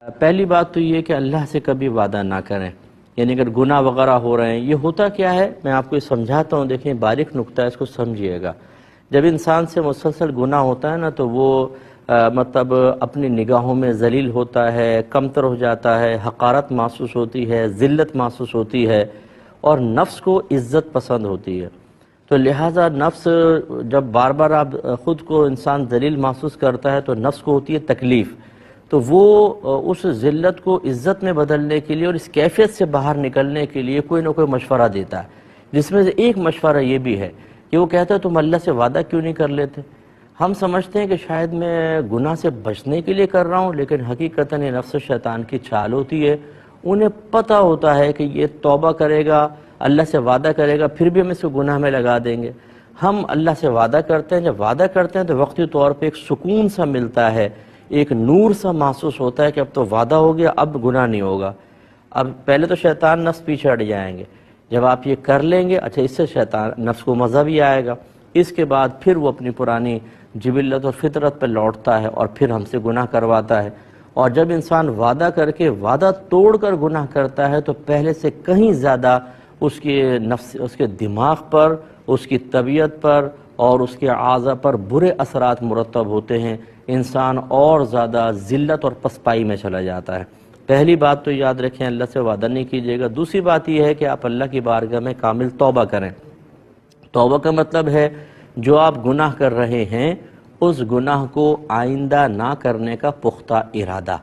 پہلی بات تو یہ کہ اللہ سے کبھی وعدہ نہ کریں، یعنی اگر گناہ وغیرہ ہو رہے ہیں، یہ ہوتا کیا ہے میں آپ کو یہ سمجھاتا ہوں، دیکھیں باریک نکتہ ہے، اس کو سمجھیے گا۔ جب انسان سے مسلسل گناہ ہوتا ہے نا تو وہ مطلب اپنی نگاہوں میں ذلیل ہوتا ہے، کمتر ہو جاتا ہے، حقارت محسوس ہوتی ہے، ذلت محسوس ہوتی ہے، اور نفس کو عزت پسند ہوتی ہے۔ تو لہٰذا نفس جب بار بار آپ خود کو انسان ذلیل محسوس کرتا ہے تو نفس کو ہوتی ہے تکلیف، تو وہ اس ذلت کو عزت میں بدلنے کے لیے اور اس کیفیت سے باہر نکلنے کے لیے کوئی نہ کوئی مشورہ دیتا ہے، جس میں سے ایک مشورہ یہ بھی ہے کہ وہ کہتا ہے تم اللہ سے وعدہ کیوں نہیں کر لیتے؟ ہم سمجھتے ہیں کہ شاید میں گناہ سے بچنے کے لیے کر رہا ہوں، لیکن حقیقتاً یہ نفس و شیطان کی چال ہوتی ہے۔ انہیں پتہ ہوتا ہے کہ یہ توبہ کرے گا، اللہ سے وعدہ کرے گا، پھر بھی ہم اس کو گناہ میں لگا دیں گے۔ ہم اللہ سے وعدہ کرتے ہیں، جب وعدہ کرتے ہیں تو وقتی طور پہ ایک سکون سا ملتا ہے، ایک نور سا محسوس ہوتا ہے کہ اب تو وعدہ ہو گیا، اب گناہ نہیں ہوگا۔ اب پہلے تو شیطان نفس پیچھے ہٹ جائیں گے، جب آپ یہ کر لیں گے اچھا اس سے شیطان نفس کو مزہ بھی آئے گا، اس کے بعد پھر وہ اپنی پرانی جبلت اور فطرت پہ لوٹتا ہے اور پھر ہم سے گناہ کرواتا ہے۔ اور جب انسان وعدہ کر کے وعدہ توڑ کر گناہ کرتا ہے تو پہلے سے کہیں زیادہ اس کے نفس، اس کے دماغ پر، اس کی طبیعت پر اور اس کے اعضاء پر برے اثرات مرتب ہوتے ہیں، انسان اور زیادہ ذلت اور پسپائی میں چلا جاتا ہے۔ پہلی بات تو یاد رکھیں اللہ سے وعدہ نہیں کیجیے گا۔ دوسری بات یہ ہے کہ آپ اللہ کی بارگاہ میں کامل توبہ کریں۔ توبہ کا مطلب ہے جو آپ گناہ کر رہے ہیں اس گناہ کو آئندہ نہ کرنے کا پختہ ارادہ،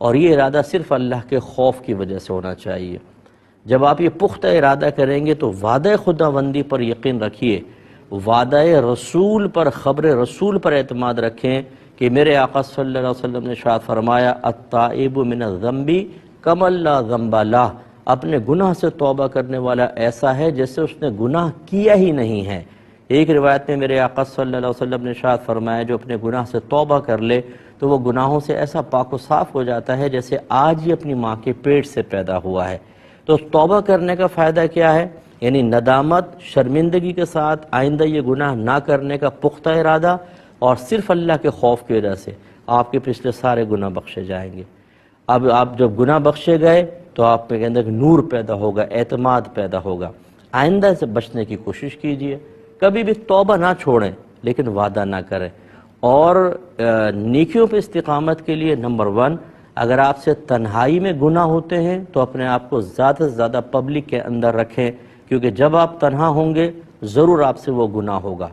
اور یہ ارادہ صرف اللہ کے خوف کی وجہ سے ہونا چاہیے۔ جب آپ یہ پختہ ارادہ کریں گے تو وعدہ خداوندی پر یقین رکھیے، وعدہ رسول پر، خبر رسول پر اعتماد رکھیں کہ میرے آقا صلی اللہ علیہ وسلم نے ارشاد فرمایا التائب من الذنب کمن لا ذنب لہ، اپنے گناہ سے توبہ کرنے والا ایسا ہے جیسے اس نے گناہ کیا ہی نہیں ہے۔ ایک روایت میں میرے آقا صلی اللہ علیہ وسلم نے ارشاد فرمایا جو اپنے گناہ سے توبہ کر لے تو وہ گناہوں سے ایسا پاک و صاف ہو جاتا ہے جیسے آج ہی اپنی ماں کے پیٹ سے پیدا ہوا ہے۔ تو توبہ کرنے کا فائدہ کیا ہے؟ یعنی ندامت، شرمندگی کے ساتھ آئندہ یہ گناہ نہ کرنے کا پختہ ارادہ، اور صرف اللہ کے خوف کی وجہ سے آپ کے پچھلے سارے گناہ بخشے جائیں گے۔ اب آپ جب گناہ بخشے گئے تو آپ کے اندر نور پیدا ہوگا، اعتماد پیدا ہوگا۔ آئندہ سے بچنے کی کوشش کیجئے، کبھی بھی توبہ نہ چھوڑیں لیکن وعدہ نہ کریں۔ اور نیکیوں پہ استقامت کے لیے نمبر 1، اگر آپ سے تنہائی میں گناہ ہوتے ہیں تو اپنے آپ کو زیادہ سے زیادہ پبلک کے اندر رکھیں، کیونکہ جب آپ تنہا ہوں گے ضرور آپ سے وہ گناہ ہوگا۔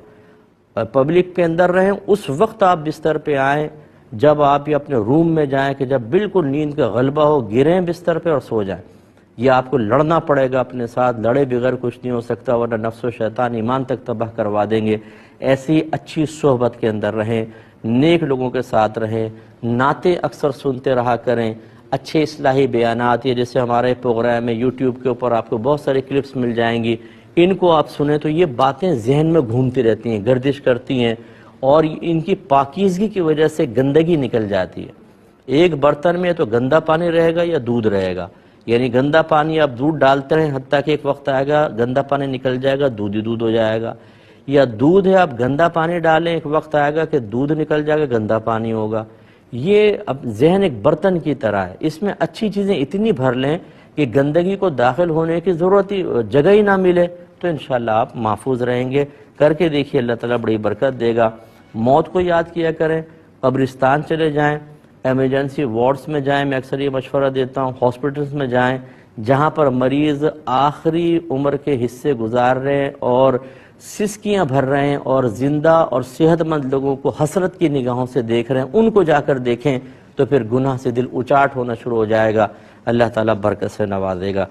پبلک کے اندر رہیں، اس وقت آپ بستر پہ آئیں جب آپ یہ اپنے روم میں جائیں کہ جب بالکل نیند کا غلبہ ہو، گریں بستر پہ اور سو جائیں۔ یہ آپ کو لڑنا پڑے گا اپنے ساتھ، لڑے بغیر کچھ نہیں ہو سکتا، ورنہ نفس و شیطان ایمان تک تباہ کروا دیں گے۔ ایسی اچھی صحبت کے اندر رہیں، نیک لوگوں کے ساتھ رہیں، نعتیں اکثر سنتے رہا کریں، اچھے اصلاحی بیانات، یہ جیسے ہمارے پروگرام میں یوٹیوب کے اوپر آپ کو بہت ساری کلپس مل جائیں گی، ان کو آپ سنیں تو یہ باتیں ذہن میں گھومتی رہتی ہیں، گردش کرتی ہیں، اور ان کی پاکیزگی کی وجہ سے گندگی نکل جاتی ہے۔ ایک برتن میں تو گندا پانی رہے گا یا دودھ رہے گا، یعنی گندا پانی آپ دودھ ڈالتے رہیں حتیٰ کہ ایک وقت آئے گا گندا پانی نکل جائے گا، دودھ ہی دودھ ہو جائے گا، یا دودھ ہے آپ گندا پانی ڈالیں ایک وقت آئے گا کہ دودھ نکل جائے گا، گندا پانی ہوگا۔ یہ اب ذہن ایک برتن کی طرح ہے، اس میں اچھی چیزیں اتنی بھر لیں کہ گندگی کو داخل ہونے کی ضرورت ہی جگہ ہی نہ ملے، تو انشاءاللہ آپ محفوظ رہیں گے۔ کر کے دیکھیے، اللہ تعالیٰ بڑی برکت دے گا۔ موت کو یاد کیا کریں، قبرستان چلے جائیں، ایمرجنسی وارڈز میں جائیں، میں اکثر یہ مشورہ دیتا ہوں، ہاسپٹلز میں جائیں جہاں پر مریض آخری عمر کے حصے گزار رہے ہیں اور سسکیاں بھر رہے ہیں اور زندہ اور صحت مند لوگوں کو حسرت کی نگاہوں سے دیکھ رہے ہیں، ان کو جا کر دیکھیں تو پھر گناہ سے دل اچاٹ ہونا شروع ہو جائے گا، اللہ تعالیٰ برکت سے نوازے گا۔